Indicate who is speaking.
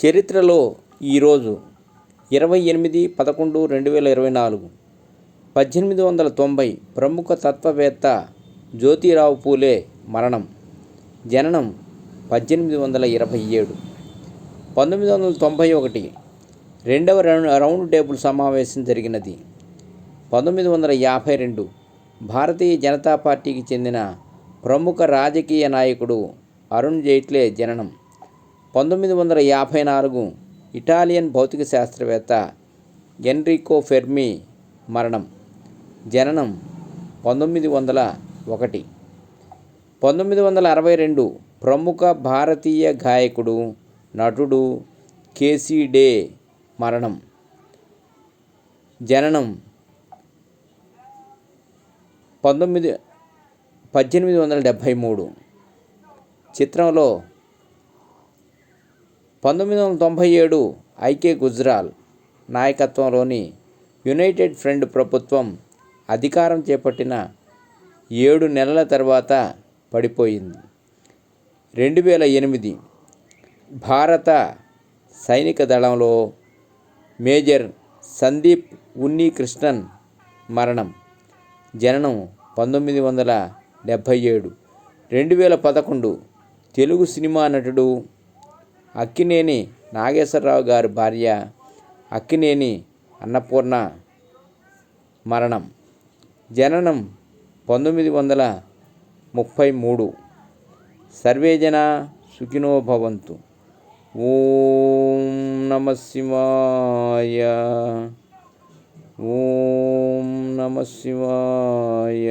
Speaker 1: చరిత్రలో ఈరోజు 28/11/2024 1890 ప్రముఖ తత్వవేత్త జ్యోతిరావు పూలే మరణం. జననం 1827. 1991 రెండవ రౌండ్ టేబుల్ సమావేశం జరిగినది. 1952 భారతీయ జనతా పార్టీకి చెందిన ప్రముఖ రాజకీయ నాయకుడు అరుణ్ జైట్లే జననం. 1954 ఇటాలియన్ భౌతిక శాస్త్రవేత్త ఎన్రికో ఫెర్మి మరణం. జననం 1901. 1962 ప్రముఖ భారతీయ గాయకుడు, నటుడు కేసీ డే మరణం. జననం 1873. చిత్రంలో 1997 ఐకే గుజ్రాల్ నాయకత్వంలోని యునైటెడ్ ఫ్రంట్ ప్రభుత్వం అధికారం చేపట్టిన 7 నెలల తర్వాత పడిపోయింది. 2008 భారత సైనిక దళంలో మేజర్ సందీప్ ఉన్నీకృష్ణన్ మరణం. జననం 1977. 2011 తెలుగు సినిమా నటుడు అక్కినేని నాగేశ్వరరావు గారి భార్య అక్కినేని అన్నపూర్ణ మరణం. జననం 1933. సర్వే జనా సుఖినో భవంతు. ఓం నమః శివాయ. ఓం నమః శివాయ.